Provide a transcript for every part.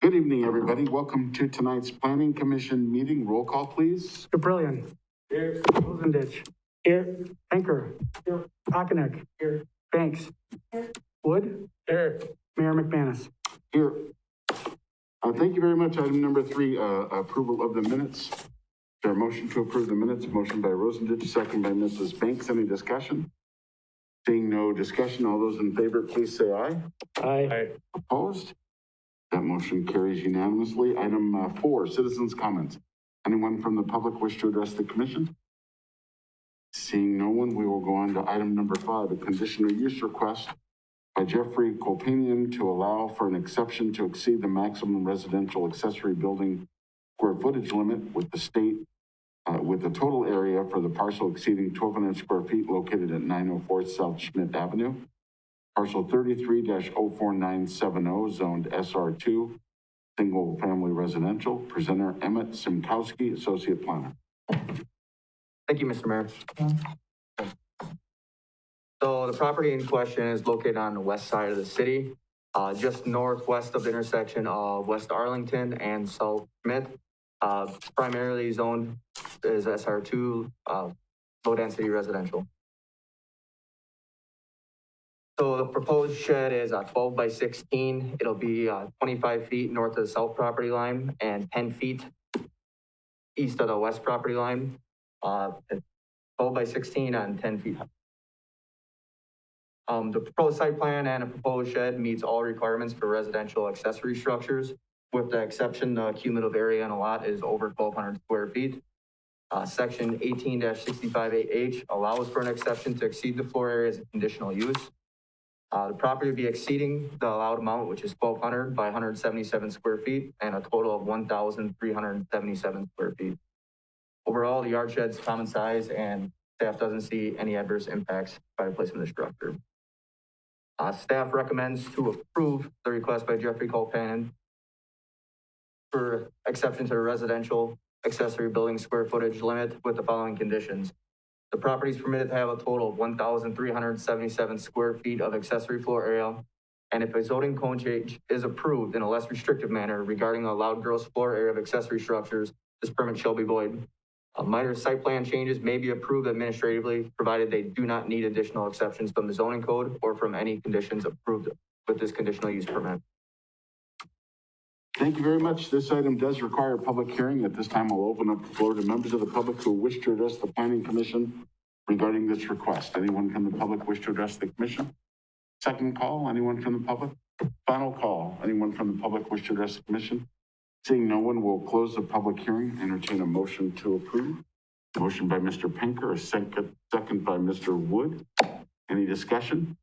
Good evening, everybody. Welcome to tonight's Planning Commission meeting. Roll call, please. Brilliant. Here. Rosendich. Here. Anchor. Here. Kokanek. Here. Banks. Here. Wood. Here. Mayor McManus. Here. Thank you very much. Item number 3, approval of the minutes. Is there a motion to approve the minutes? Motion by Rosendich, second by Mrs. Banks. Any discussion? Seeing no discussion, all those in favor, please say aye. Aye. Opposed? That motion carries unanimously. Item 4, citizens' comments. Anyone from the public wish to address the commission? Seeing no one, we will go on to item number 5, a conditional use request by Jeffrey Copanium to allow for an exception to exceed the maximum residential accessory building square footage limit with the state, with the total area for the parcel exceeding 1,200 square feet located at 904 South Schmidt Avenue. Parcel 33-04970, zoned SR2, single family residential. Presenter Emmett Simkowski, Associate Planner. Thank you, Mr. Mayor. So the property in question is located on the west side of the city, just northwest of the intersection of West Arlington and South Schmidt. Primarily zoned is SR2, low density residential. So the proposed shed is 12 by 16. It'll be 25 feet north of the south property line and 10 feet east of the west property line. 12 by 16 and 10 feet high. The proposed site plan and a proposed shed meets all requirements for residential accessory structures, with the exception the cumulative area on a lot is over 1,200 square feet. Section 18-65-8H allows for an exception to exceed the floor area as a conditional use. The property will be exceeding the allowed amount, which is 1,200 by 177 square feet, and a total of 1,377 square feet. Overall, the yard shed's common size, and staff doesn't see any adverse impacts by the placement of the structure. Staff recommends to approve the request by Jeffrey Copanium for exception to the residential accessory building square footage limit with the following conditions. The property is permitted to have a total of 1,377 square feet of accessory floor area, and if a zoning code change is approved in a less restrictive manner regarding the allowed gross floor area of accessory structures, this permit shall be void. Minor site plan changes may be approved administratively, provided they do not need additional exceptions from the zoning code or from any conditions approved with this conditional use permit. Thank you very much. This item does require a public hearing. At this time, I'll open up the floor to members of the public who wish to address the Planning Commission regarding this request. Anyone from the public wish to address the commission? Second call, anyone from the public? Final call, anyone from the public wish to address the commission? Seeing no one, will close the public hearing. Entertain a motion to approve. Motion by Mr. Pinker, a second by Mr. Wood. Any discussion?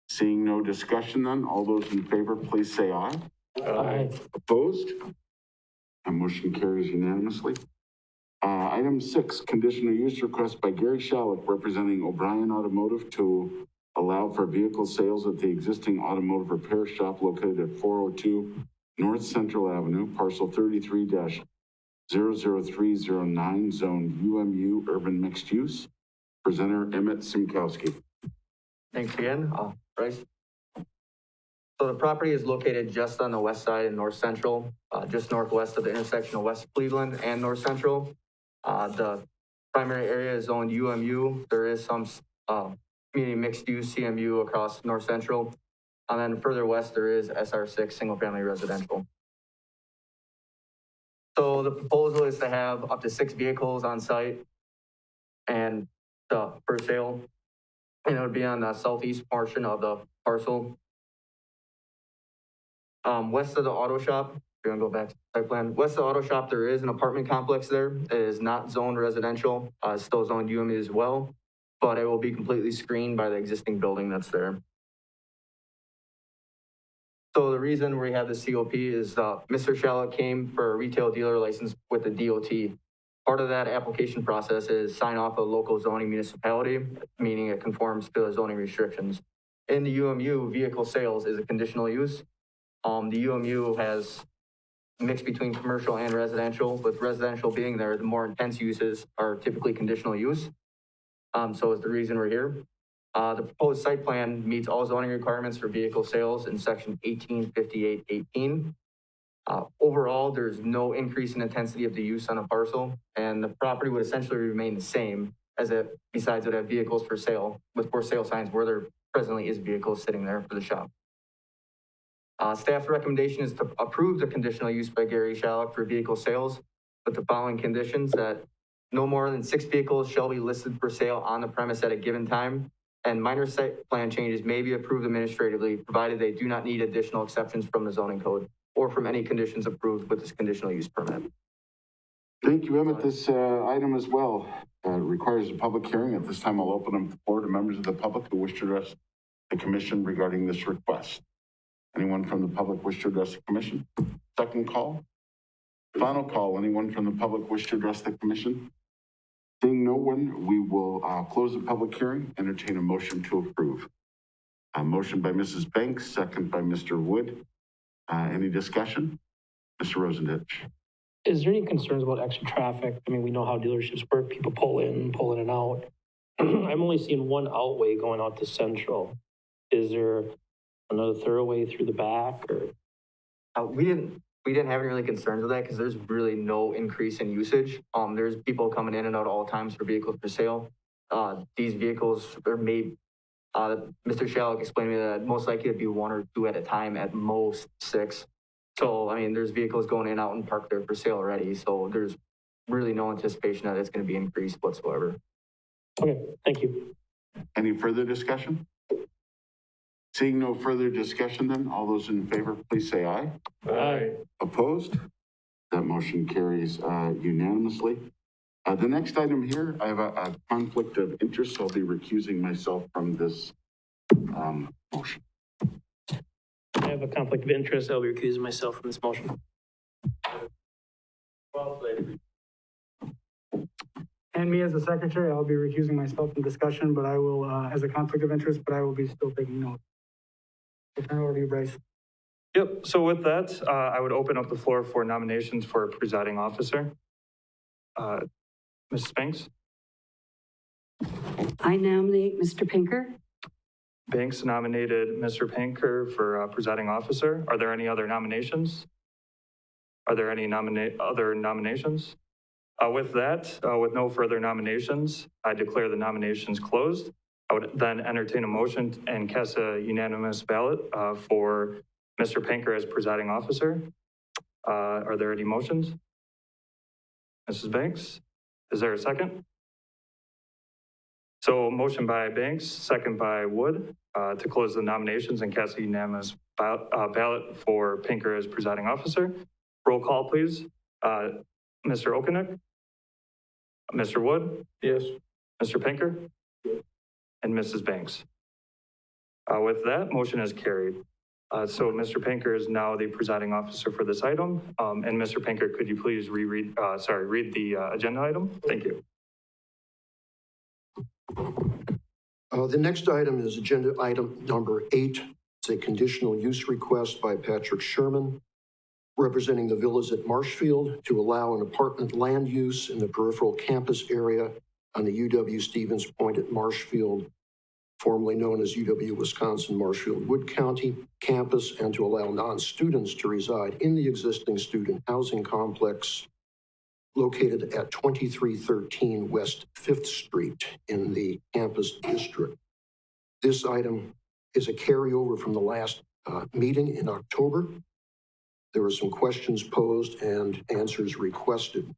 Seeing no discussion then, all those in favor, please say aye. Aye. Opposed? A motion carries unanimously. Item 6, conditional use request by Gary Shallick, representing O'Brien Automotive, to allow for vehicle sales at the existing automotive repair shop located at 402 North Central Avenue, parcel 33-00309, zone UMU, urban mixed use. Presenter Emmett Simkowski. Thanks again, Bryce. So the property is located just on the west side in North Central, just northwest of the intersection of West Cleveland and North Central. The primary area is zoned UMU. There is some community mixed use CMU across North Central. And then further west, there is SR6 single family residential. So the proposal is to have up to 6 vehicles on site and for sale. And it would be on the southeast portion of the parcel. West of the auto shop, we're gonna go back to the site plan. West of the auto shop, there is an apartment complex there. It is not zoned residential, it's still zoned UMU as well, but it will be completely screened by the existing building that's there. So the reason we have the COP is Mr. Shallick came for a retail dealer license with the DOT. Part of that application process is sign off a local zoning municipality, meaning it conforms to the zoning restrictions. In the UMU, vehicle sales is a conditional use. The UMU has mixed between commercial and residential, with residential being there, the more intense uses are typically conditional use. So is the reason we're here. The proposed site plan meets all zoning requirements for vehicle sales in section 1858-18. Overall, there's no increase in intensity of the use on a parcel, and the property would essentially remain the same as it, besides it have vehicles for sale, with for sale signs where there presently is vehicles sitting there for the shop. Staff's recommendation is to approve the conditional use by Gary Shallock for vehicle sales with the following conditions: that no more than 6 vehicles shall be listed for sale on the premise at a given time, and minor site plan changes may be approved administratively, provided they do not need additional exceptions from the zoning code or from any conditions approved with this conditional use permit. Thank you, Emmett. This item as well requires a public hearing. At this time, I'll open up the floor to members of the public who wish to address the commission regarding this request. Anyone from the public wish to address the commission? Second call. Final call. Anyone from the public wish to address the commission? Seeing no one, we will close the public hearing, entertain a motion to approve. A motion by Mrs. Banks, second by Mr. Wood. Any discussion? Mr. Rosendich. Is there any concerns about extra traffic? I mean, we know how dealerships work. People pull in and out. I'm only seeing one outway going out to Central. Is there another thoroughway through the back? Or We didn't have any really concerns with that because there's really no increase in usage. There's people coming in and out all times for vehicles for sale. These vehicles are made, Mr. Shallock explained to me that most likely it'd be 1 or 2 at a time, at most 6. So, I mean, there's vehicles going in and out and parked there for sale already. So there's really no anticipation that it's going to be increased whatsoever. Okay, thank you. Any further discussion? Seeing no further discussion, then all those in favor, please say aye. Aye. Opposed? That motion carries unanimously. The next item here, I have a conflict of interest, so I'll be recusing myself from this motion. I have a conflict of interest. I'll be recusing myself from this motion. And me as the secretary, I'll be recusing myself from discussion, but I will, as a conflict of interest, but I will be still taking notes. I'll turn it over to you, Bryce. Yep, so with that, I would open up the floor for nominations for presiding officer. Mrs. Banks? I nominate Mr. Pinker. Banks nominated Mr. Pinker for presiding officer. Are there any other nominations? Are there any other nominations? With that, with no further nominations, I declare the nominations closed. I would then entertain a motion and cast a unanimous ballot for Mr. Pinker as presiding officer. Are there any motions? Mrs. Banks, is there a second? So motion by Banks, second by Wood, to close the nominations and cast a unanimous ballot for Pinker as presiding officer. Roll call, please. Mr. Okenek? Mr. Wood? Yes. Mr. Pinker? And Mrs. Banks. With that, motion is carried. So Mr. Pinker is now the presiding officer for this item. And Mr. Pinker, could you please read the agenda item? Thank you. The next item is agenda item number 8. It's a conditional use request by Patrick Sherman, representing the villas at Marshfield, to allow an apartment land use in the peripheral campus area on the UW Stevens Point at Marshfield, formerly known as UW-Wisconsin Marshfield Wood County campus, and to allow non-students to reside in the existing student housing complex located at 2313 West 5th Street in the campus district. This item is a carryover from the last meeting in October. There were some questions posed and answers requested.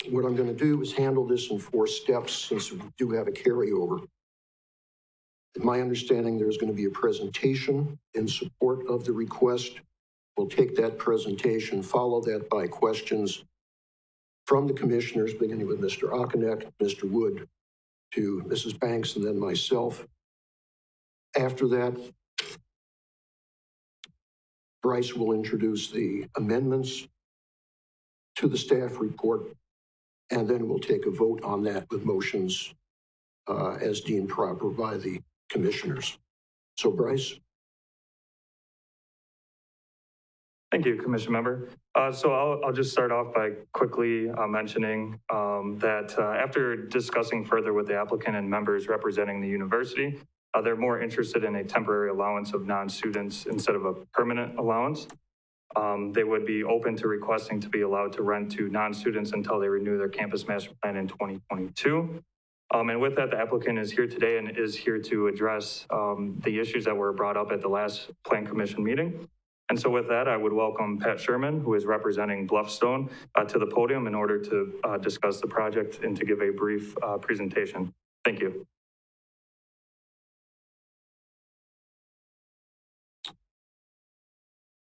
What I'm going to do is handle this in 4 steps since we do have a carryover. In my understanding, there's going to be a presentation in support of the request. We'll take that presentation, follow that by questions from the commissioners, beginning with Mr. Okenek, Mr. Wood, to Mrs. Banks, and then myself. After that, Bryce will introduce the amendments to the staff report, and then we'll take a vote on that with motions as deemed proper by the commissioners. So, Bryce? Thank you, Commission Member. So I'll just start off by quickly mentioning that after discussing further with the applicant and members representing the university, they're more interested in a temporary allowance of non-students instead of a permanent allowance. They would be open to requesting to be allowed to rent to non-students until they renew their campus master plan in 2022. And with that, the applicant is here today and is here to address the issues that were brought up at the last Plan Commission meeting. And so with that, I would welcome Pat Sherman, who is representing Bluffstone, to the podium in order to discuss the project and to give a brief presentation. Thank you.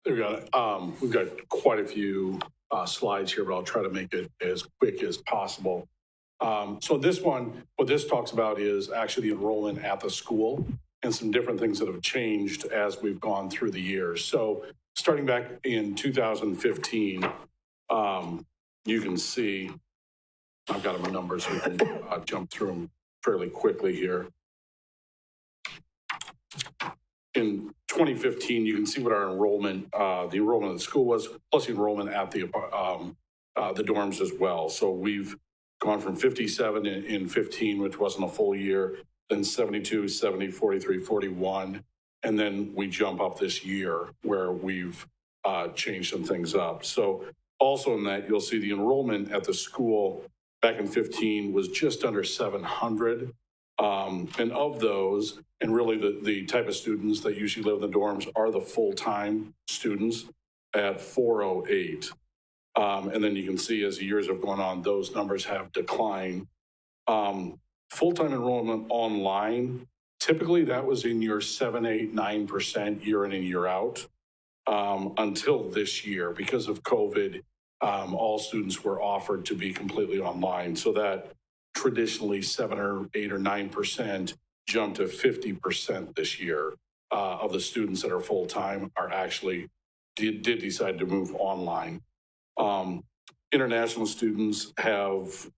There we go. We've got quite a few slides here, but I'll try to make it as quick as possible. So this one, what this talks about is actually the enrollment at the school and some different things that have changed as we've gone through the years. So starting back in 2015, you can see, I've got my numbers, so we can jump through them fairly quickly here. In 2015, you can see what our enrollment, the enrollment of the school was, plus the enrollment at the dorms as well. So we've gone from 57 in 15, which wasn't a full year, then 72, 70, 43, 41. And then we jump up this year where we've changed some things up. So also in that, you'll see the enrollment at the school back in 15 was just under 700. And of those, and really the type of students that usually live in the dorms are the full-time students at 408. And then you can see as the years have gone on, those numbers have declined. Full-time enrollment online, typically that was in your 7, 8, 9% year in and year out. Until this year, because of COVID, all students were offered to be completely online. So that traditionally 7 or 8 or 9% jumped to 50% this year of the students that are full-time are actually did decide to move online. International students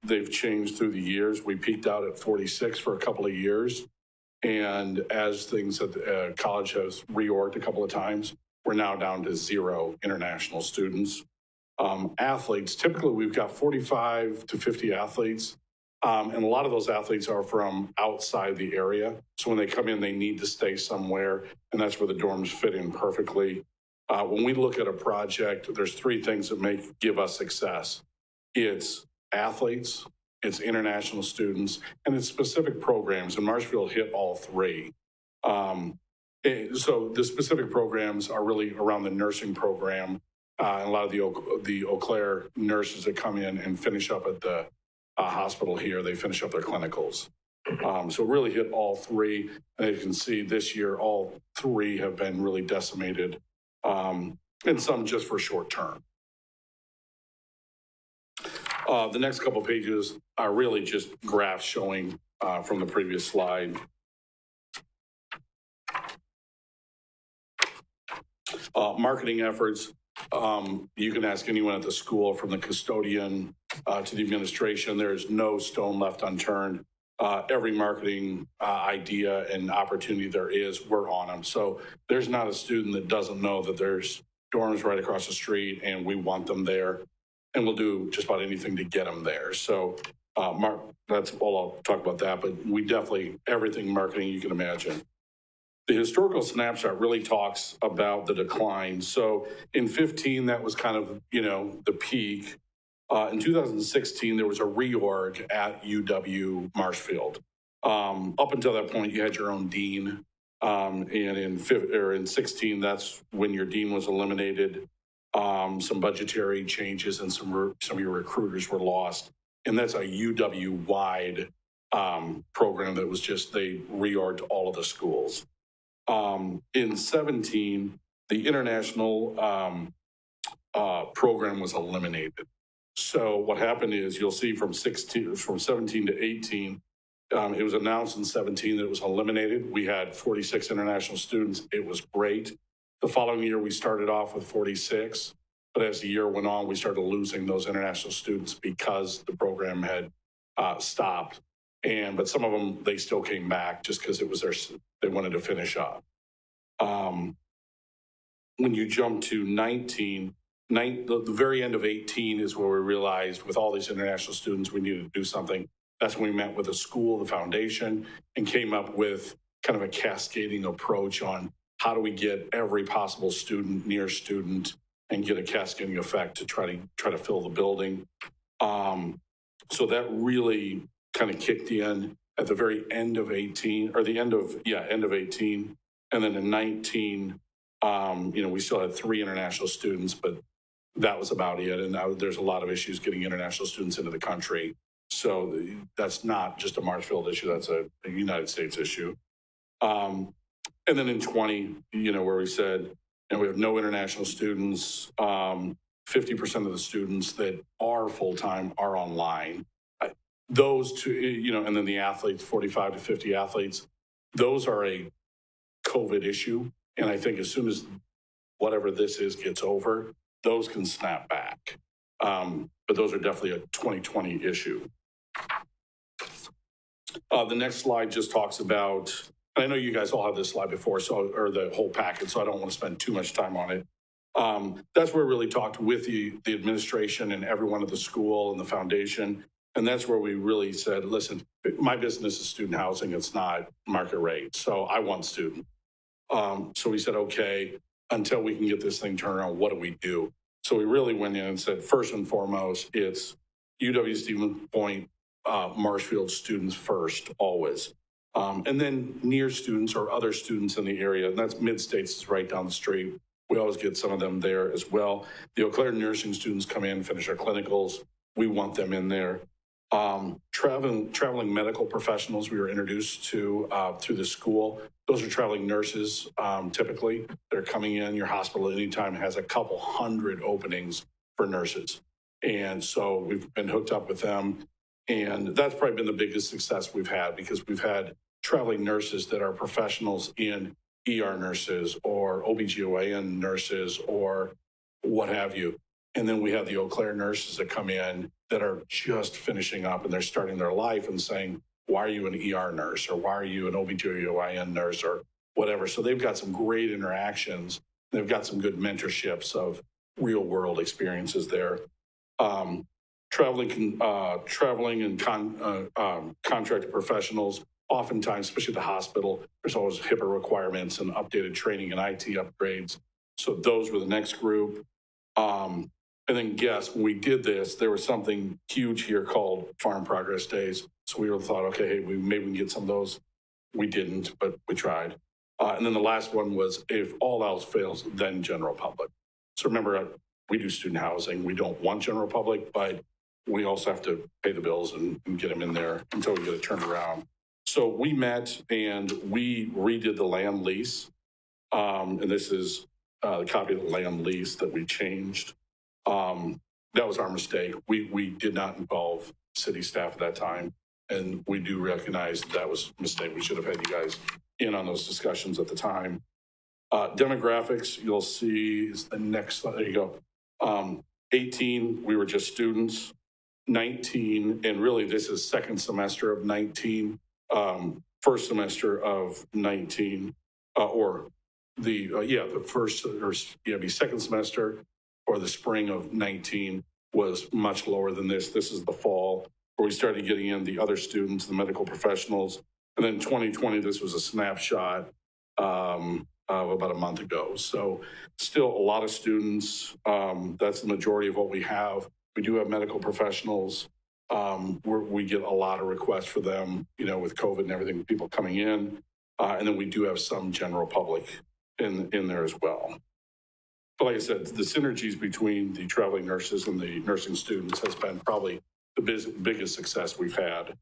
they've changed through the years. We peaked out at 46 for a couple of years. And as things at college has reorged a couple of times, we're now down to 0 international students. Athletes, typically we've got 45 to 50 athletes. And a lot of those athletes are from outside the area. So when they come in, they need to stay somewhere. And that's where the dorms fit in perfectly. When we look at a project, there's 3 things that give us success. It's athletes, it's international students, and it's specific programs. And Marshfield hit all 3. So the specific programs are really around the nursing program. And a lot of the Eau Claire nurses that come in and finish up at the hospital here, they finish up their clinicals. So really hit all 3. And as you can see this year, all 3 have been really decimated, and some just for short term. The next couple of pages are really just graphs showing from the previous slide. Marketing efforts. You can ask anyone at the school, from the custodian to the administration. There is no stone left unturned. Every marketing idea and opportunity there is, we're on them. So there's not a student that doesn't know that there's dorms right across the street and we want them there. And we'll do just about anything to get them there. So that's all I'll talk about that. But we definitely, everything marketing you can imagine. The historical snapshot really talks about the decline. So in 15, that was kind of, the peak. In 2016, there was a reorg at UW Marshfield. Up until that point, you had your own dean. And in 16, that's when your dean was eliminated. Some budgetary changes and some of your recruiters were lost. And that's a UW-wide program that was they reorged all of the schools. In 17, the international program was eliminated. So what happened is you'll see from 17 to 18, it was announced in 17 that it was eliminated. We had 46 international students. It was great. The following year, we started off with 46. But as the year went on, we started losing those international students because the program had stopped. But some of them, they still came back just because it was they wanted to finish up. when you jump to 19, the very end of 18 is where we realized with all these international students, we needed to do something. That's when we met with the school, the foundation, and came up with kind of a cascading approach on how do we get every possible student, near student, and get a cascading effect to try to fill the building. So that really kind of kicked in at the very end of 18, or the end of 18. And then in 19, we still had 3 international students, but that was about it. And now there's a lot of issues getting international students into the country. So that's not just a Marshfield issue, that's a United States issue. And then in 20, where we said, we have no international students, 50% of the students that are full-time are online. Those two, and then the athletes, 45 to 50 athletes, those are a COVID issue. And I think as soon as whatever this is gets over, those can snap back. But those are definitely a 2020 issue. The next slide just talks about, I know you guys all have this slide before, or the whole packet, so I don't want to spend too much time on it. That's where we really talked with the administration and everyone at the school and the foundation. And that's where we really said, listen, my business is student housing. It's not market rate. So I want student. So we said, okay, until we can get this thing turned around, what do we do? So we really went in and said, first and foremost, it's UW Stevens Point, Marshfield students first, always. And then near students or other students in the area. And that's Mid-States is right down the street. We always get some of them there as well. The Eau Claire nursing students come in, finish our clinicals. We want them in there. Traveling medical professionals we were introduced to through the school. Those are traveling nurses, typically. They're coming in. Your hospital at any time has a couple hundred openings for nurses. And so we've been hooked up with them. And that's probably been the biggest success we've had, because we've had traveling nurses that are professionals in ER nurses or OBGYN nurses or what have you. And then we have the Eau Claire nurses that come in that are just finishing up and they're starting their life and saying, why are you an ER nurse? Or why are you an OBGYN nurse or whatever? So they've got some great interactions. They've got some good mentorships of real world experiences there. Traveling and contracted professionals, oftentimes, especially at the hospital, there's always HIPAA requirements and updated training and IT upgrades. So those were the next group. And then when we did this, there was something huge here called Farm Progress Days. So we thought, okay, hey, maybe we can get some of those. We didn't, but we tried. And then the last one was, if all else fails, then general public. So remember, we do student housing. We don't want general public, but we also have to pay the bills and get them in there until we get it turned around. So we met and we redid the land lease. And this is the copy of the land lease that we changed. That was our mistake. We did not involve city staff at that time. And we do recognize that was a mistake. We should have had you guys in on those discussions at the time. Demographics, you'll see is the next slide. There you go. 18, we were just students. 19, and really this is second semester of 19, first semester of 19, the second semester or the spring of 19 was much lower than this. This is the fall where we started getting in the other students, the medical professionals. And then 2020, this was a snapshot of about a month ago. So still a lot of students. That's the majority of what we have. We do have medical professionals. We get a lot of requests for them, with COVID and everything, people coming in. And then we do have some general public in there as well. But like I said, the synergies between the traveling nurses and the nursing students has been probably the biggest success we've had.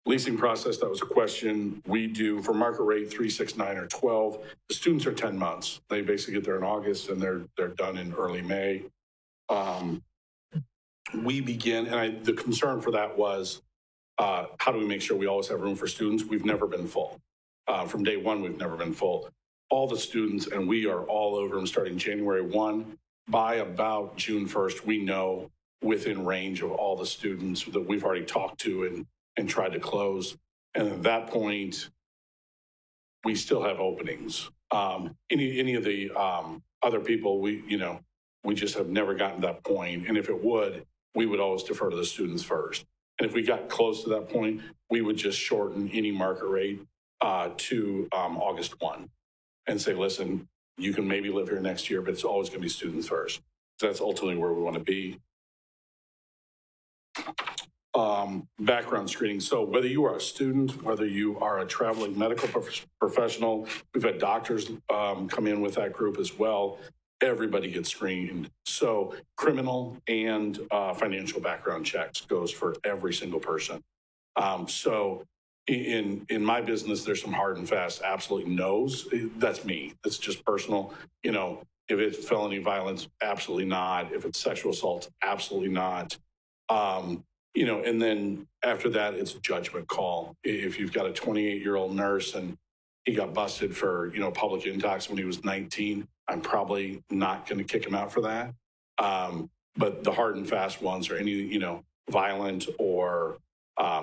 Leasing process, that was a question. We do for market rate 3, 6, 9, or 12. The students are 10 months. They basically get there in August and they're done in early May. We begin, and the concern for that was, how do we make sure we always have room for students? We've never been full. From day one, we've never been full. All the students, and we are all over them starting January 1. By about June 1st, we know within range of all the students that we've already talked to and tried to close. And at that point, we still have openings. Any of the other people, we just have never gotten to that point. And if it would, we would always defer to the students first. And if we got close to that point, we would just shorten any market rate to August 1 and say, listen, you can maybe live here next year, but it's always going to be students first. So that's ultimately where we want to be. Background screening. So whether you are a student, whether you are a traveling medical professional, we've had doctors come in with that group as well. Everybody gets screened. So criminal and financial background checks goes for every single person. So in my business, there's some hard and fast, absolutely no's. That's me. That's just personal. If it's felony violence, absolutely not. If it's sexual assault, absolutely not. And then after that, it's a judgment call. If you've got a 28-year-old nurse and he got busted for, public intox when he was 19, I'm probably not going to kick him out for that. But the hard and fast ones, or any, violent or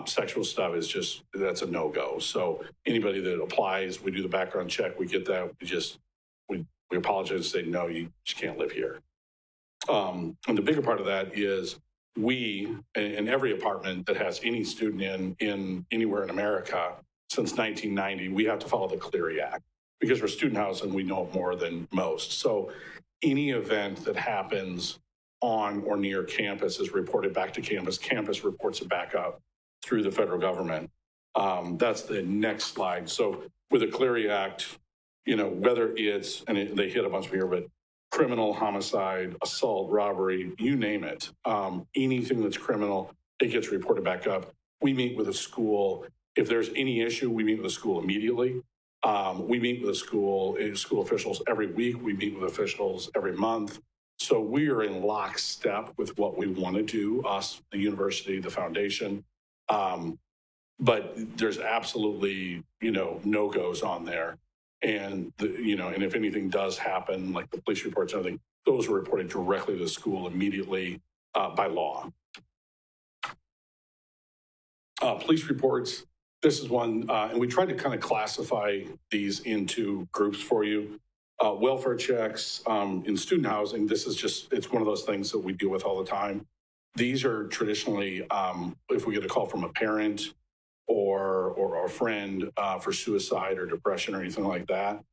sexual stuff, is that's a no-go. So anybody that applies, we do the background check, we get that, we apologize and say, no, you just can't live here. And the bigger part of that is we, in every apartment that has any student in anywhere in America since 1990, we have to follow the Clery Act because we're student housing. We know more than most. So any event that happens on or near campus is reported back to campus. Campus reports it back up through the federal government. That's the next slide. So with the Clery Act, whether it's, and they hit a bunch of here, but criminal, homicide, assault, robbery, you name it. Anything that's criminal, it gets reported back up. We meet with a school. If there's any issue, we meet with the school immediately. We meet with the school officials every week. We meet with officials every month. So we are in lockstep with what we want to do, us, the university, the foundation. But there's absolutely, no-goes on there. And, and if anything does happen, like the police reports and everything, those are reported directly to the school immediately by law. Police reports, this is one, and we tried to kind of classify these into groups for you. Welfare checks in student housing, it's one of those things that we deal with all the time. These are traditionally, if we get a call from a parent or a friend for suicide or depression or anything like that,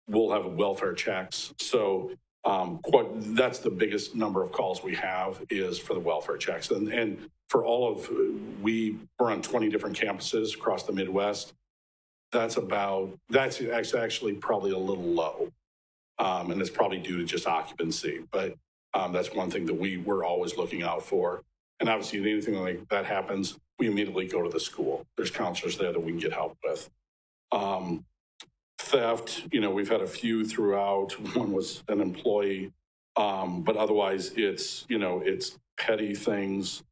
we'll have welfare checks. So that's the biggest number of calls we have is for the welfare checks. And for we're on 20 different campuses across the Midwest. That's actually probably a little low. And it's probably due to just occupancy. But that's one thing that we're always looking out for. And obviously, if anything like that happens, we immediately go to the school. There's counselors there that we can get help with. Theft, we've had a few throughout. One was an employee, but otherwise it's petty things.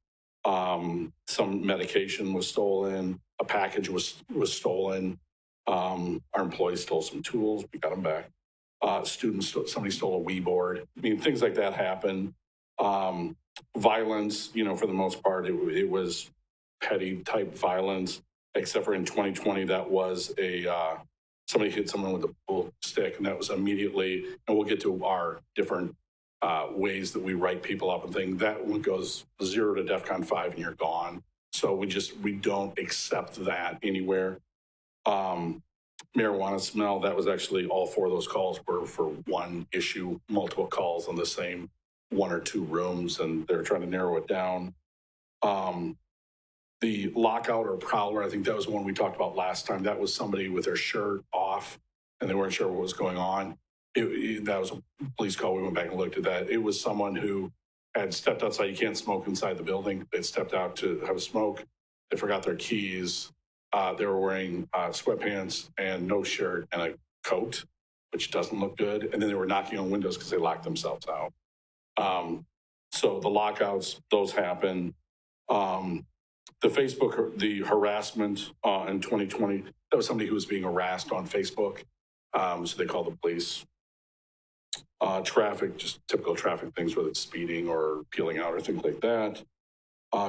Some medication was stolen. A package was stolen. Our employees stole some tools. We got them back. Somebody stole a Wii board. Things like that happen. Violence, for the most part, it was petty type violence, except for in 2020, that was somebody hit someone with a pool stick, and that was immediately, and we'll get to our different ways that we write people up and things. That one goes 0 to DEFCON 5 and you're gone. So we don't accept that anywhere. Marijuana smell, that was actually all 4 of those calls were for one issue, multiple calls on the same 1 or 2 rooms, and they're trying to narrow it down. The lockout or prowler, I think that was the one we talked about last time. That was somebody with their shirt off and they weren't sure what was going on. That was a police call. We went back and looked at that. It was someone who had stepped outside. You can't smoke inside the building. They'd stepped out to have a smoke. They forgot their keys. They were wearing sweatpants and no shirt and a coat, which doesn't look good. And then they were knocking on windows because they locked themselves out. So the lockouts, those happen. The Facebook, the harassment in 2020, that was somebody who was being harassed on Facebook. So they called the police. Traffic, just typical traffic things, whether it's speeding or peeling out or things like that.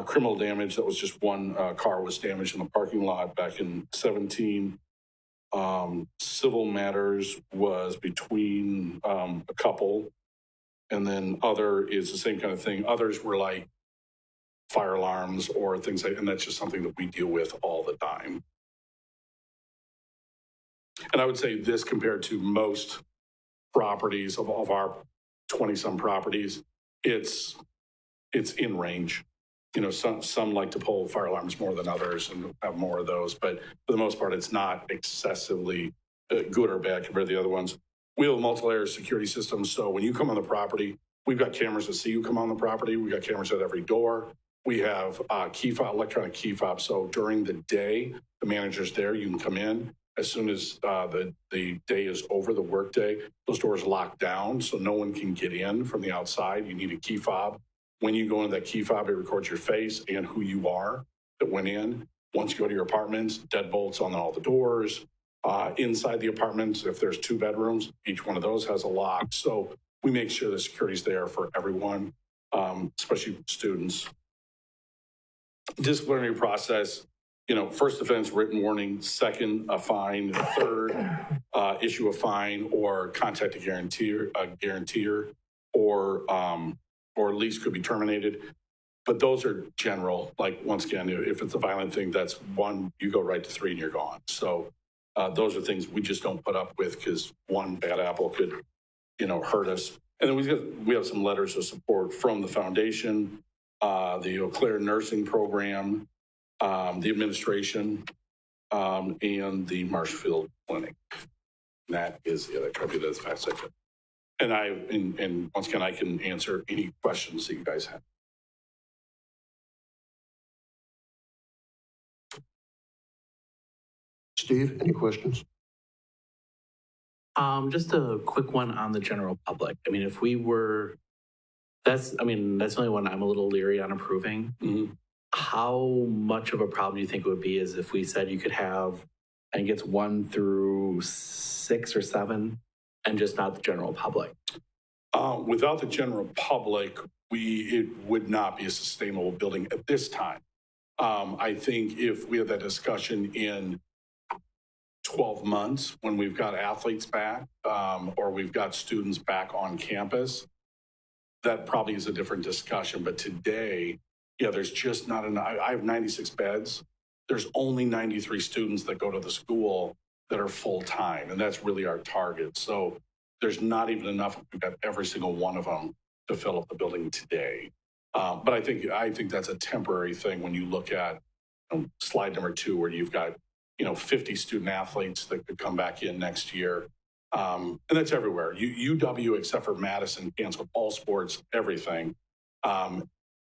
Criminal damage, that was just one car was damaged in the parking lot back in 2017. Civil matters was between a couple. And then other is the same kind of thing. Others were like fire alarms or things like, and that's just something that we deal with all the time. And I would say this compared to most properties of our 20-some properties, it's in range. You know, some like to pull fire alarms more than others and have more of those, but for the most part, it's not excessively good or bad compared to the other ones. We have a multi-layer security system, so when you come on the property, we've got cameras that see you come on the property. We've got cameras at every door. We have key fob, electronic key fob. So during the day, the manager's there. You can come in. As soon as the day is over, the work day, those doors lock down, so no one can get in from the outside. You need a key fob. When you go into that key fob, it records your face and who you are that went in. Once you go to your apartments, deadbolts on all the doors. Inside the apartments, if there's 2 bedrooms, each one of those has a lock. So we make sure the security's there for everyone, especially students. Disciplinary process, you know, first offense, written warning, second, a fine, third, issue a fine or contact a guarantor, or lease could be terminated. But those are general. Like, once again, if it's a violent thing, that's 1, you go right to 3 and you're gone. So those are things we just don't put up with because one bad apple could, you know, hurt us. And then we have some letters of support from the foundation, the Eau Claire nursing program, the administration, and the Marshfield Clinic. And that is the other copy that's fast section. And once again, I can answer any questions that you guys have. Steve, any questions? Just a quick one on the general public. I mean, if we were, that's the only one I'm a little leery on approving. Mm-hmm. How much of a problem do you think it would be is if we said you could have, I think it's 1 through 6 or 7, and just not the general public? Without the general public, it would not be a sustainable building at this time. I think if we have that discussion in 12 months when we've got athletes back, or we've got students back on campus, that probably is a different discussion. But today, yeah, there's just not enough. I have 96 beds. There's only 93 students that go to the school that are full-time, and that's really our target. So there's not even enough. We've got every single one of them to fill up the building today. But I think that's a temporary thing when you look at slide number 2, where you've got 50 student athletes that could come back in next year. And that's everywhere. UW, except for Madison, canceled all sports, everything.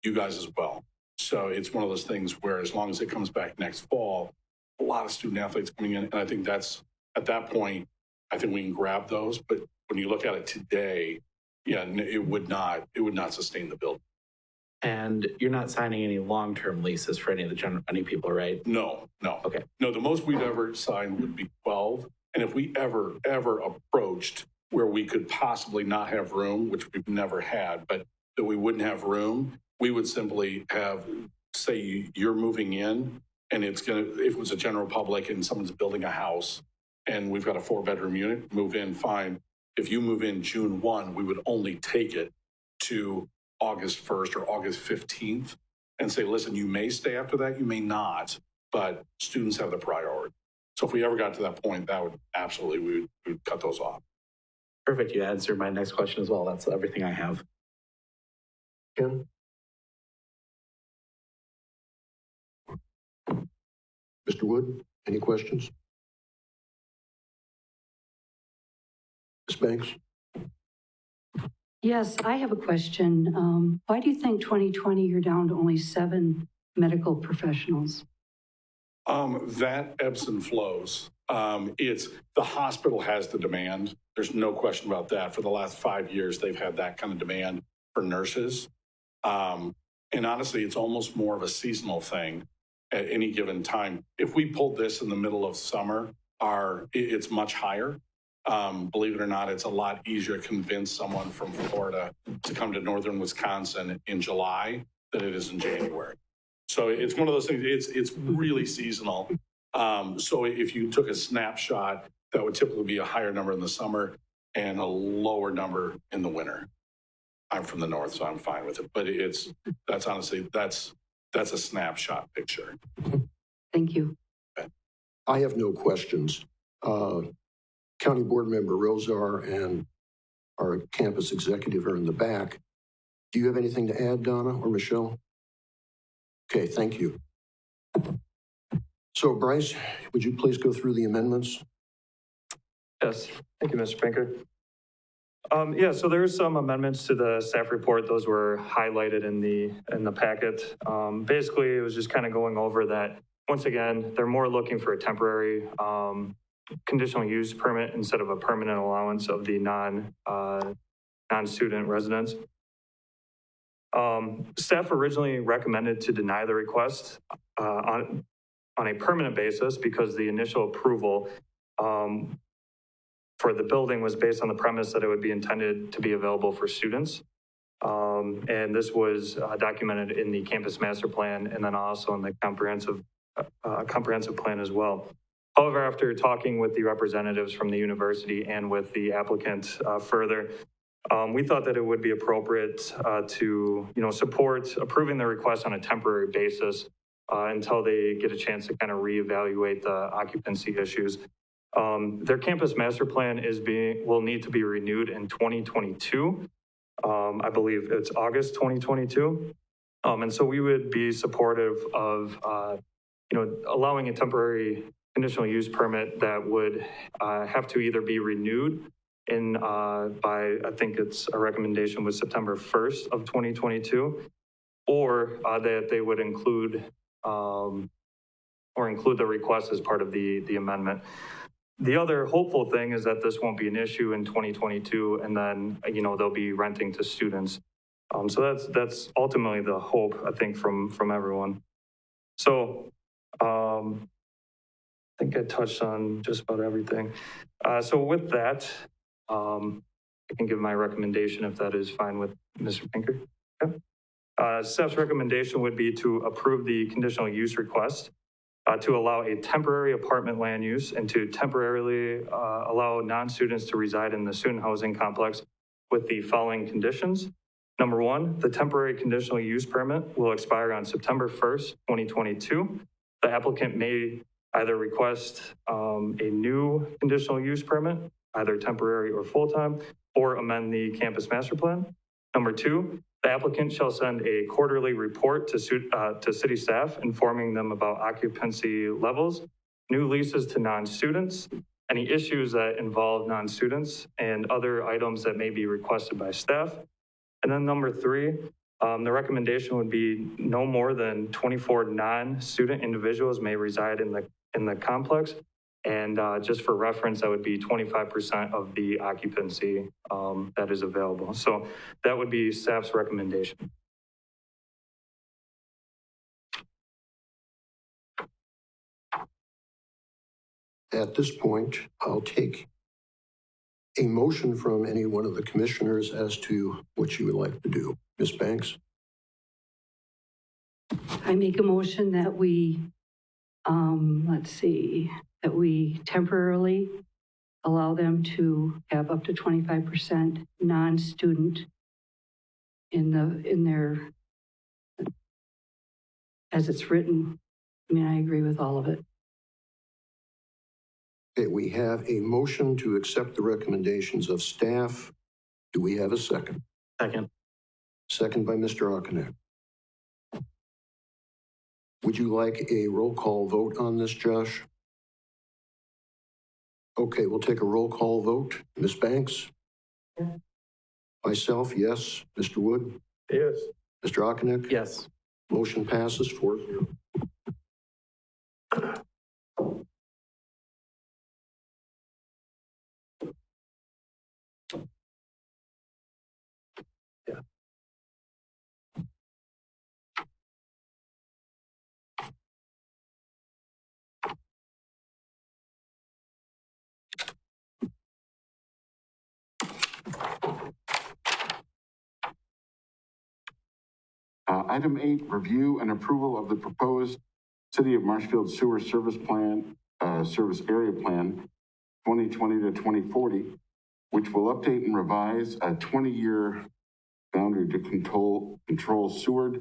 You guys as well. So it's one of those things where as long as it comes back next fall, a lot of student athletes coming in. And I think that's, at that point, I think we can grab those. But when you look at it today, yeah, it would not sustain the building. And you're not signing any long-term leases for any people, right? No. Okay. No, the most we'd ever sign would be 12. And if we ever approached where we could possibly not have room, which we've never had, but that we wouldn't have room, we would simply say you're moving in, and if it was a general public and someone's building a house and we've got a 4-bedroom unit, move in, fine. If you move in June 1, we would only take it to August 1st or August 15th and say, listen, you may stay after that, you may not, but students have the priority. So if we ever got to that point, that would absolutely, we would cut those off. Perfect. You answered my next question as well. That's everything I have. Ken? Mr. Wood, any questions? Ms. Banks? Yes, I have a question. Why do you think 2020 you're down to only 7 medical professionals? That ebbs and flows. It's the hospital has the demand. There's no question about that. For the last 5 years, they've had that kind of demand for nurses. And honestly, it's almost more of a seasonal thing at any given time. If we pulled this in the middle of summer, it's much higher. Believe it or not, it's a lot easier to convince someone from Florida to come to northern Wisconsin in July than it is in January. So it's one of those things, it's really seasonal. So if you took a snapshot, that would typically be a higher number in the summer and a lower number in the winter. I'm from the north, so I'm fine with it, but that's honestly, that's a snapshot picture. Thank you. I have no questions. County Board Member Rosar and our campus executive are in the back. Do you have anything to add, Donna or Michelle? Okay, thank you. So Bryce, would you please go through the amendments? Yes, thank you, Mr. Pinker. Yeah, so there's some amendments to the staff report. Those were highlighted in the packet. Basically, it was just kind of going over that. Once again, they're more looking for a temporary conditional use permit instead of a permanent allowance of the non-student residents. Staff originally recommended to deny the request on a permanent basis because the initial approval for the building was based on the premise that it would be intended to be available for students. And this was documented in the campus master plan and then also in the comprehensive plan as well. However, after talking with the representatives from the university and with the applicant further, we thought that it would be appropriate to, support approving the request on a temporary basis until they get a chance to kind of reevaluate the occupancy issues. Their campus master plan will need to be renewed in 2022. I believe it's August 2022. And so we would be supportive of, allowing a temporary conditional use permit that would have to either be renewed by, I think it's a recommendation was September 1st of 2022, or that they would include the request as part of the amendment. The other hopeful thing is that this won't be an issue in 2022, and then, they'll be renting to students. So that's ultimately the hope, I think, from everyone. So I think I touched on just about everything. So with that, I can give my recommendation if that is fine with Mr. Pinker. Okay. Staff's recommendation would be to approve the conditional use request to allow a temporary apartment land use and to temporarily allow non-students to reside in the student housing complex with the following conditions. Number one, the temporary conditional use permit will expire on September 1st, 2022. The applicant may either request a new conditional use permit, either temporary or full-time, or amend the campus master plan. Number two, the applicant shall send a quarterly report to city staff informing them about occupancy levels, new leases to non-students, any issues that involve non-students, and other items that may be requested by staff. And then number three, the recommendation would be no more than 24 non-student individuals may reside in the complex. And just for reference, that would be 25% of the occupancy that is available. So that would be staff's recommendation. At this point, I'll take a motion from any one of the commissioners as to what you would like to do. Ms. Banks? I make a motion that we, that we temporarily allow them to have up to 25% non-student in their, as it's written. I mean, I agree with all of it. Okay, we have a motion to accept the recommendations of staff. Do we have a second? Second. Second by Mr. Akanek. Would you like a roll call vote on this, Josh? Okay, we'll take a roll call vote. Ms. Banks? Yeah. Myself, yes. Mr. Wood? Yes. Mr. Akanek? Yes. Motion passes 4-0. Item 8, review and approval of the proposed City of Marshfield Sewer Service Plan, Service Area Plan 2020 to 2040, which will update and revise a 20-year boundary to control sewer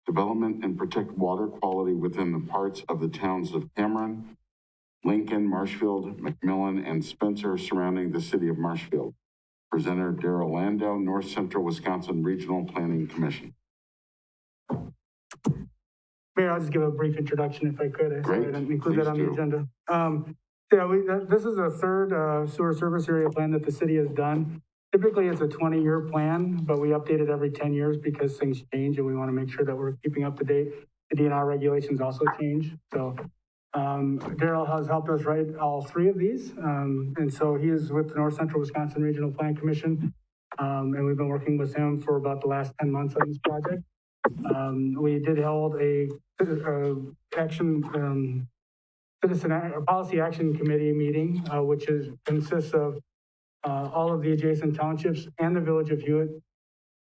development and protect water quality within the parts of the towns of Cameron, Lincoln, Marshfield, McMillan, and Spencer surrounding the city of Marshfield. Presenter Darrell Landau, North Central Wisconsin Regional Planning Commission. Mayor, I'll just give a brief introduction if I could. I Great. didn't include that on the Please do. agenda. This is the third sewer service area plan that the city has done. Typically, it's a 20-year plan, but we update it every 10 years because things change and we want to make sure that we're keeping up to date. The DNR regulations also change. So Darrell has helped us write all three of these. And so he is with the North Central Wisconsin Regional Plan Commission. And we've been working with him for about the last 10 months on this project. We did hold a policy action committee meeting, which consists of all of the adjacent townships and the village of Hewitt,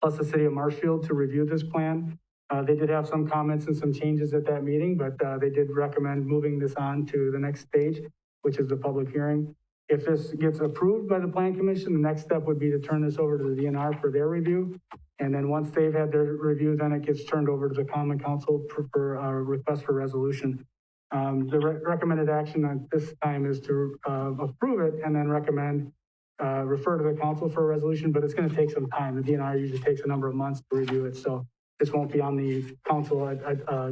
plus the city of Marshfield to review this plan. They did have some comments and some changes at that meeting, but they did recommend moving this on to the next stage, which is the public hearing. If this gets approved by the Plan Commission, the next step would be to turn this over to the DNR for their review. And then once they've had their review, then it gets turned over to the Common Council for a request for resolution. The recommended action at this time is to approve it and then refer to the council for a resolution, but it's going to take some time. The DNR usually takes a number of months to review it, so this won't be on the council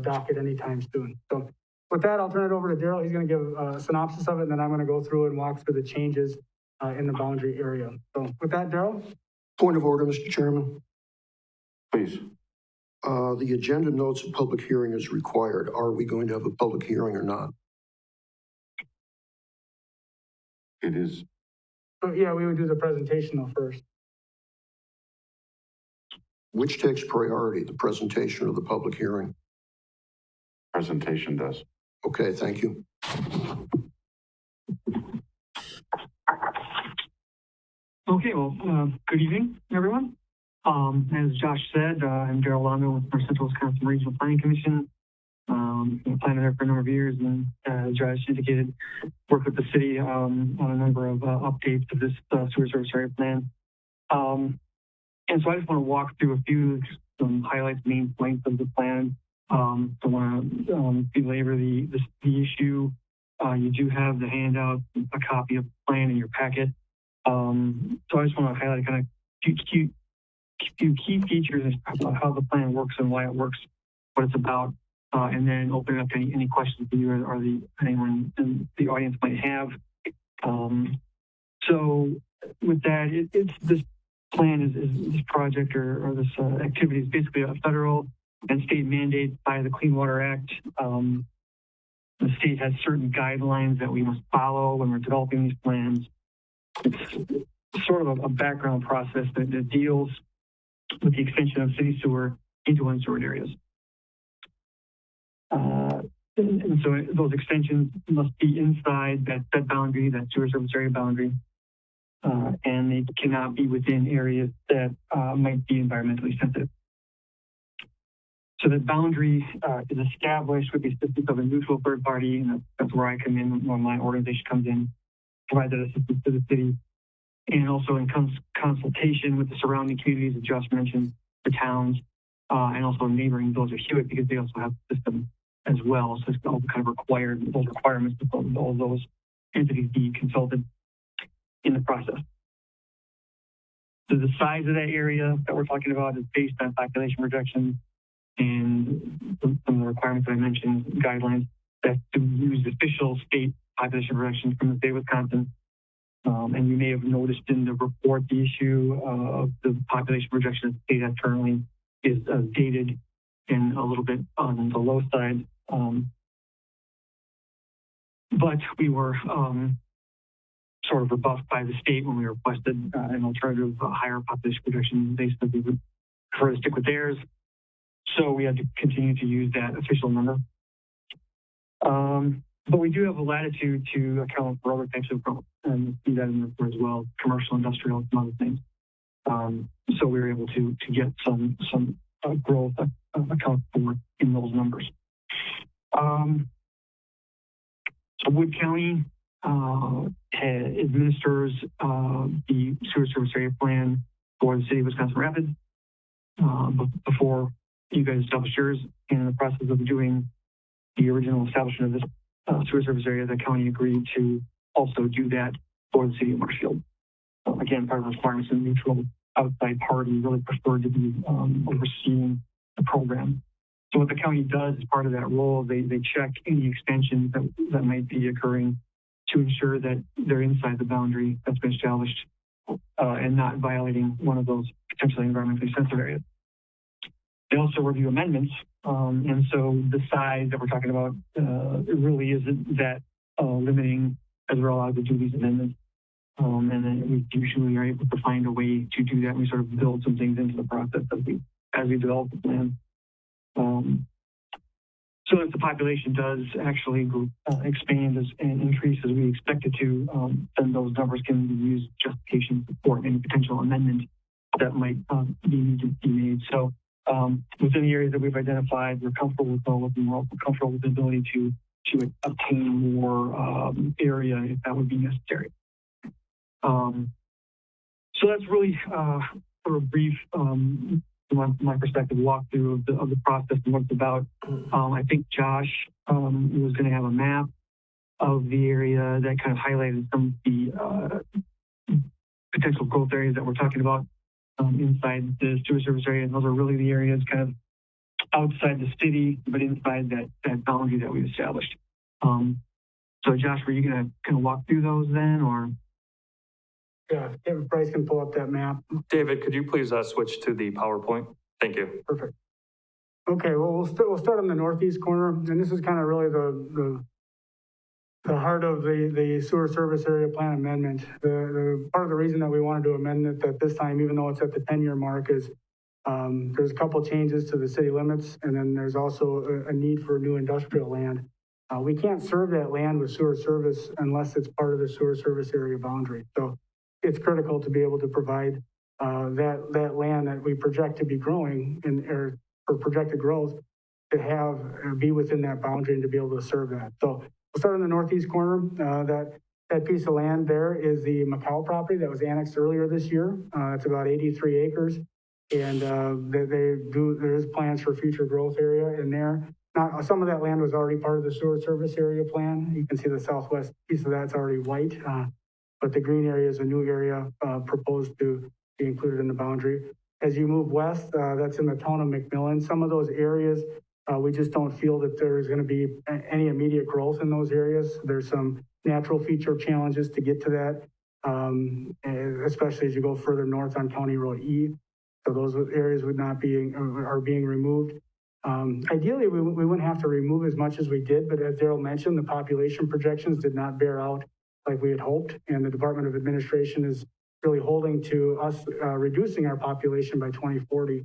docket anytime soon. So with that, I'll turn it over to Darrell. He's going to give a synopsis of it, and then I'm going to go through and walk through the changes in the boundary area. So with that, Darrell? Point of order, Mr. Chairman. Please. The agenda notes a public hearing is required. Are we going to have a public hearing or not? It is. Yeah, we would do the presentation though first. Which takes priority, the presentation or the public hearing? Presentation does. Okay, thank you. Okay, well, good evening, everyone. As Josh said, I'm Darrell Landau with North Central Wisconsin Regional Planning Commission. Been planning there for a number of years, and as Josh indicated, worked with the city on a number of updates of this sewer service area plan. And so I just want to walk through some highlights, main points of the plan. Don't want to belabor the issue. You do have the handout, a copy of the plan in your packet. So I just want to highlight kind of few key features of how the plan works and why it works, what it's about, and then open it up to any questions that you or anyone in the audience might have. So with that, this plan is this project or this activity is basically a federal and state mandate by the Clean Water Act. The state has certain guidelines that we must follow when we're developing these plans. It's sort of a background process that deals with the extension of city sewer into unsewered areas. And so those extensions must be inside that boundary, that sewer service area boundary, and they cannot be within areas that might be environmentally sensitive. So that boundary is established with the assistance of a neutral third party, and that's where I come in when my organization comes in, provide that assistance to the city, and also in consultation with the surrounding communities that Josh mentioned, the towns, and also neighboring those of Hewitt, because they also have the system as well. So it's all kind of required, those requirements of all those entities be consulted in the process. So the size of that area that we're talking about is based on population projections and some of the requirements that I mentioned, guidelines that to use official state population projections from the state of Wisconsin. And you may have noticed in the report the issue of the population projection of the state that currently is dated and a little bit on the low side. But we were sort of rebuffed by the state when we requested an alternative higher population projection. They said they would prefer to stick with theirs. So we had to continue to use that official number. But we do have a latitude to account for other types of growth, and see that in the report as well, commercial, industrial, some other things. So we were able to get some growth account for in those numbers. So Wood County administers the sewer service area plan for the city of Wisconsin Rapids. Before you guys established yours, in the process of doing the original establishment of this sewer service area, the county agreed to also do that for the city of Marshfield. Again, part of the requirements, a neutral outside party really preferred to be overseeing the program. So what the county does as part of that role, they check any extensions that might be occurring to ensure that they're inside the boundary that's been established and not violating one of those potentially environmentally sensitive areas. They also review amendments, and so the size that we're talking about it really isn't that limiting as we're allowed to do these amendments. And then we usually are able to find a way to do that. And we sort of build some things into the process as we develop the plan. So if the population does actually expand and increase as we expect it to, then those numbers can be used as justification for any potential amendment that might be needed to be made. So within the areas that we've identified, we're comfortable with all of them. We're also comfortable with the ability to obtain more area if that would be necessary. So that's really sort of brief, from my perspective, walkthrough of the process and what it's about. I think Josh was going to have a map of the area that kind of highlighted some of the potential growth areas that we're talking about inside the sewer service area. And those are really the areas kind of outside the city, but inside that boundary that we established. So Josh, were you going to kind of walk through those then, or? Yeah, if Bryce can pull up that map. David, could you please switch to the PowerPoint? Thank you. Perfect. Okay, well, we'll start on the northeast corner, and this is kind of really the heart of the sewer service area plan amendment. The part of the reason that we wanted to amend it at this time, even though it's at the 10-year mark, is there's a couple changes to the city limits, and then there's also a need for new industrial land. We can't serve that land with sewer service unless it's part of the sewer service area boundary. So it's critical to be able to provide that land that we project to be growing or projected growth to have be within that boundary and to be able to serve that. So we'll start in the northeast corner. That piece of land there is the Macau property that was annexed earlier this year. It's about 83 acres, and there is plans for future growth area in there. Now, some of that land was already part of the sewer service area plan. You can see the southwest piece of that's already white. But the green area is a new area proposed to be included in the boundary. As you move west, that's in the town of McMillan. Some of those areas, we just don't feel that there's going to be any immediate growth in those areas. There's some natural feature challenges to get to that, especially as you go further north on County Road E. So those areas would not be are being removed. Ideally, we wouldn't have to remove as much as we did, but as Daryl mentioned, the population projections did not bear out like we had hoped, and the Department of Administration is really holding to us reducing our population by 2040.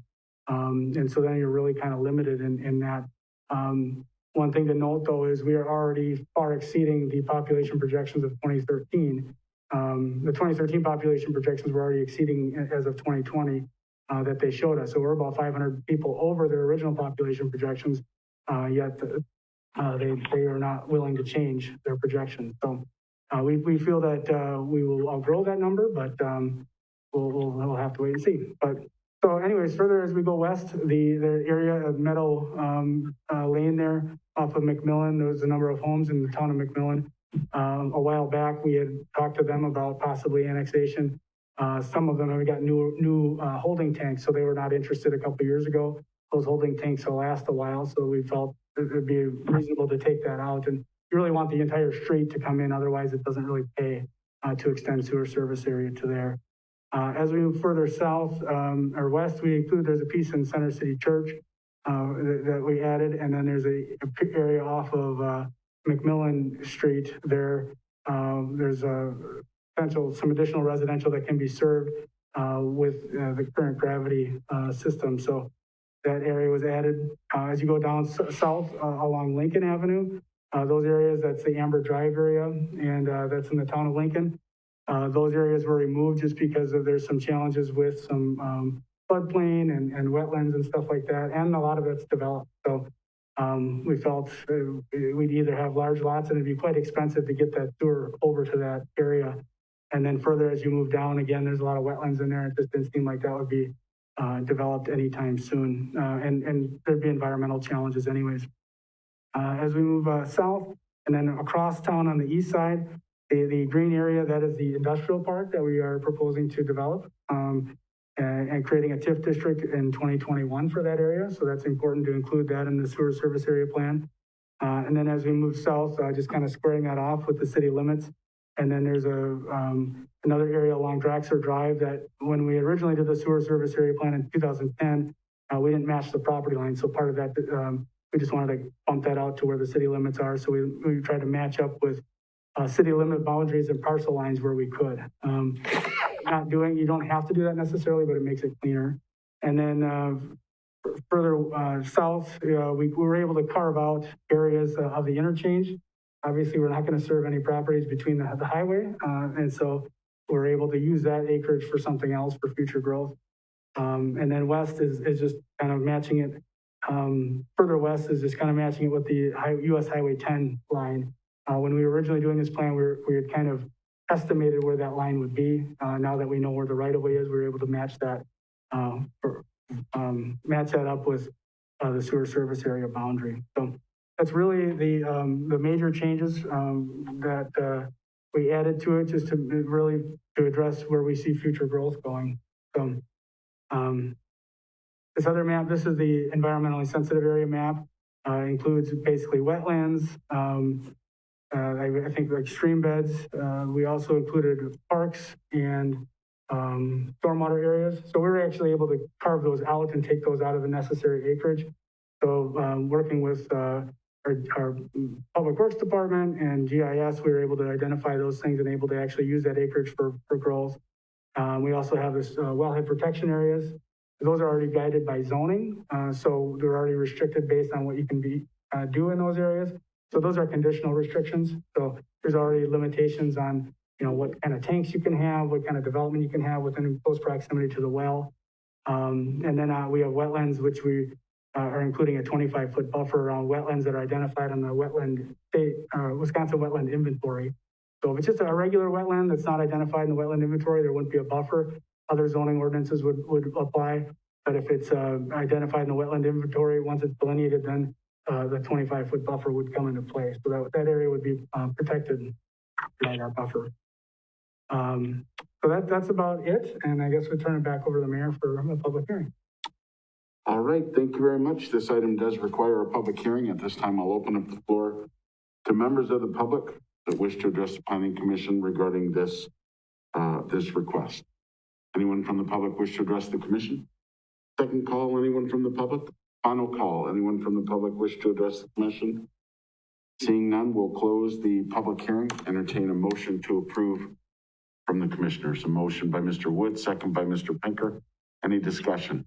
And so then you're really kind of limited in that. One thing to note, though, is we are already far exceeding the population projections of 2013. The 2013 population projections were already exceeding as of 2020 that they showed us. So we're about 500 people over their original population projections, yet they are not willing to change their projections. So we feel that we will outgrow that number, but we'll have to wait and see. But so anyways, further as we go west, the area of Meadow Lane there off of McMillan, there's a number of homes in the town of McMillan. A while back, we had talked to them about possibly annexation. Some of them have got new holding tanks, so they were not interested a couple of years ago. Those holding tanks will last a while, so we felt it would be reasonable to take that out. And you really want the entire street to come in, otherwise it doesn't really pay to extend sewer service area to there. As we move further south or west, there's a piece in Center City Church that we added, and then there's a area off of McMillan Street there. There's some additional residential that can be served with the current gravity system. So that area was added. As you go down south along Lincoln Avenue, those areas, that's the Amber Drive area, and that's in the town of Lincoln. Those areas were removed just because there's some challenges with some floodplain and wetlands and stuff like that, and a lot of it's developed. So we felt we'd either have large lots and it'd be quite expensive to get that sewer over to that area. And then further, as you move down, again, there's a lot of wetlands in there. It just didn't seem like that would be developed anytime soon. And there'd be environmental challenges anyways. As we move south and then across town on the east side, the green area, that is the industrial park that we are proposing to develop and creating a TIF district in 2021 for that area. So that's important to include that in the sewer service area plan. And then as we move south, just kind of squaring that off with the city limits. And then there's another area along Draxler Drive that when we originally did the sewer service area plan in 2010, we didn't match the property line. So part of that, we just wanted to bump that out to where the city limits are. So we tried to match up with city limit boundaries and parcel lines where we could. You don't have to do that necessarily, but it makes it cleaner. And then further south, we were able to carve out areas of the interchange. Obviously, we're not going to serve any properties between the highway. And so we're able to use that acreage for something else for future growth. And then west is just kind of matching it. Further west is just kind of matching it with the US Highway 10 line. When we were originally doing this plan, we had kind of estimated where that line would be. Now that we know where the right of way is, we were able to match that, match that up with the sewer service area boundary. So that's really the major changes that we added to it, just to really to address where we see future growth going. So this other map, this is the environmentally sensitive area map, includes basically wetlands. I think like stream beds. We also included parks and stormwater areas. So we were actually able to carve those out and take those out of the necessary acreage. So working with our Public Works Department and GIS, we were able to identify those things and able to actually use that acreage for growth. We also have this wellhead protection areas. Those are already guided by zoning. So they're already restricted based on what you can do in those areas. So those are conditional restrictions. So there's already limitations on, what kind of tanks you can have, what kind of development you can have within close proximity to the well. And then we have wetlands, which we are including a 25-foot buffer around wetlands that are identified on the Wisconsin wetland inventory. So if it's just a regular wetland that's not identified in the wetland inventory, there wouldn't be a buffer. Other zoning ordinances would apply. But if it's identified in the wetland inventory, once it's delineated, then the 25-foot buffer would come into play. So that area would be protected by that buffer. So that's about it. And I guess we turn it back over to the mayor for a public hearing. All right, thank you very much. This item does require a public hearing. At this time, I'll open up the floor to members of the public that wish to address the Planning Commission regarding this request. Anyone from the public wish to address the commission? Second call, anyone from the public? Final call, anyone from the public wish to address the commission? Seeing none, we'll close the public hearing, entertain a motion to approve from the commissioners. A motion by Mr. Wood, second by Mr. Pinker. Any discussion?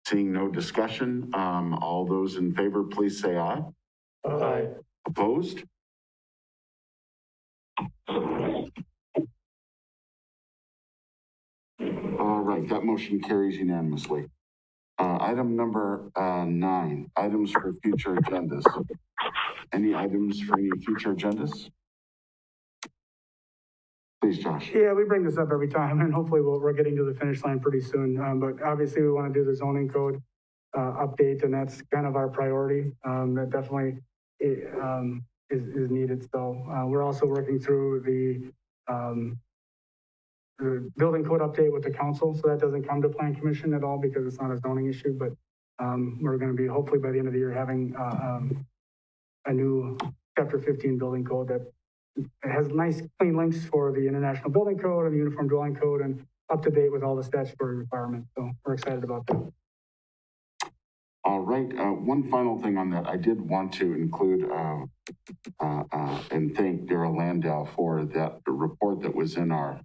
Seeing no discussion, all those in favor, please say aye. Aye. Opposed? All right, that motion carries unanimously. Item number 9, items for future agendas. Any items for any future agendas? Please, Josh. Yeah, we bring this up every time, and hopefully we're getting to the finish line pretty soon. But obviously we want to do the zoning code update, and that's kind of our priority. That definitely is needed. So we're also working through the building code update with the council. So that doesn't come to Plan Commission at all because it's not a zoning issue, but we're going to be hopefully by the end of the year having a new Chapter 15 building code that has nice clean links for the International Building Code and the Uniform Dwelling Code and up to date with all the statutory requirements. So we're excited about that. All right, one final thing on that. I did want to include and thank Daryl Landau for that report that was in our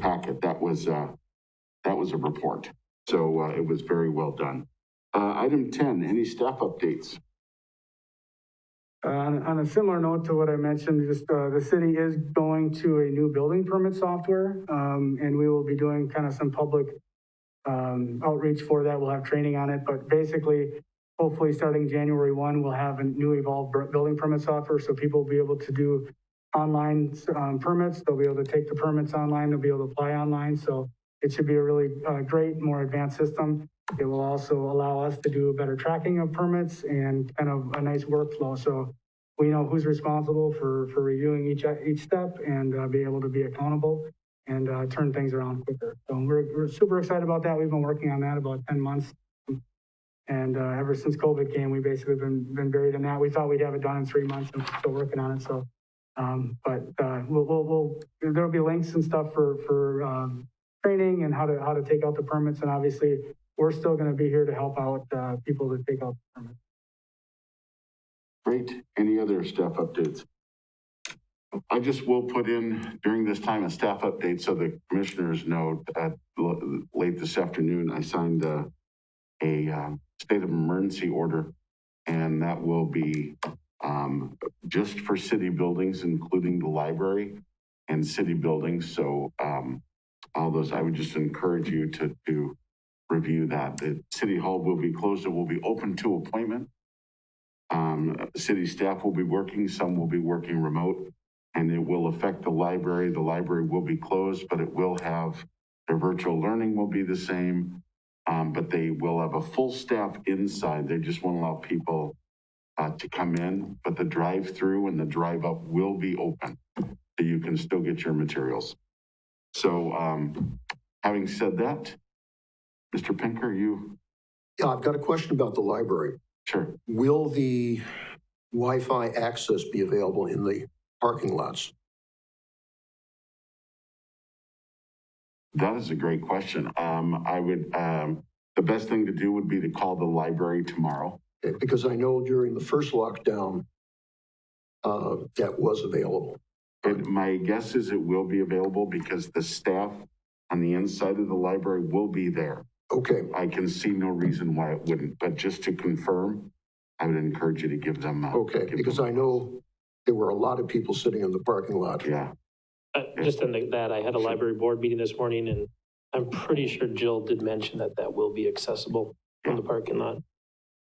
packet. That was a report. So it was very well done. Item 10, any staff updates? On a similar note to what I mentioned, just the city is going to a new building permit software, and we will be doing kind of some public outreach for that. We'll have training on it, but basically hopefully starting January 1, we'll have a new evolved building permit software, so people will be able to do online permits. They'll be able to take the permits online. They'll be able to apply online. So it should be a really great, more advanced system. It will also allow us to do better tracking of permits and kind of a nice workflow. So we know who's responsible for reviewing each step and be able to be accountable and turn things around quicker. So we're super excited about that. We've been working on that about 10 months. And ever since COVID came, we've basically been buried in that. We thought we'd have it done in 3 months, and we're still working on it. So, there'll be links and stuff for training and how to take out the permits. And obviously, we're still going to be here to help out people to take out the permits. Great. Any other staff updates? I just will put in during this time a staff update so the commissioners know that late this afternoon, I signed a state of emergency order, and that will be just for city buildings, including the library and city buildings. So all those, I would just encourage you to review that. The city hall will be closed. It will be open to appointment. City staff will be working, some will be working remote, and it will affect the library. The library will be closed, but it will have, their virtual learning will be the same, but they will have a full staff inside. They just won't allow people to come in, but the drive-through and the drive-up will be open, so you can still get your materials. So having said that, Mr. Pinker, you? Yeah, I've got a question about the library. Sure. Will the Wi-Fi access be available in the parking lots? That is a great question. I would, the best thing to do would be to call the library tomorrow. Because I know during the first lockdown, that was available. And my guess is it will be available because the staff on the inside of the library will be there. Okay. I can see no reason why it wouldn't, but just to confirm, I would encourage you to give them. Okay, because I know there were a lot of people sitting in the parking lot. Yeah. Just in that, I had a library board meeting this morning, and I'm pretty sure Jill did mention that will be accessible from the parking lot.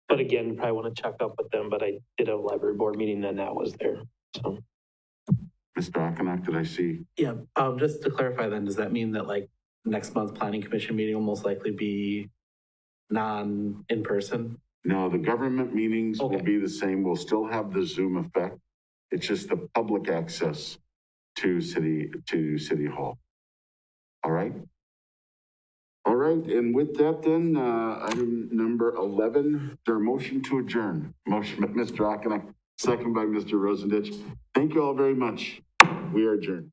But again, you probably want to check up with them, but I did a library board meeting and that was there, so. Mr. Akanak, did I see? Yeah, just to clarify then, does that mean that like next month's planning commission meeting will most likely be in-person? No, the government meetings Okay. will be the same. We'll still have the Zoom effect. It's just the public access to City Hall. All right? All right, and with that then, item number 11, is there a motion to adjourn? Motion by Mr. Akanak, second by Mr. Rosendich. Thank you all very much. We are adjourned.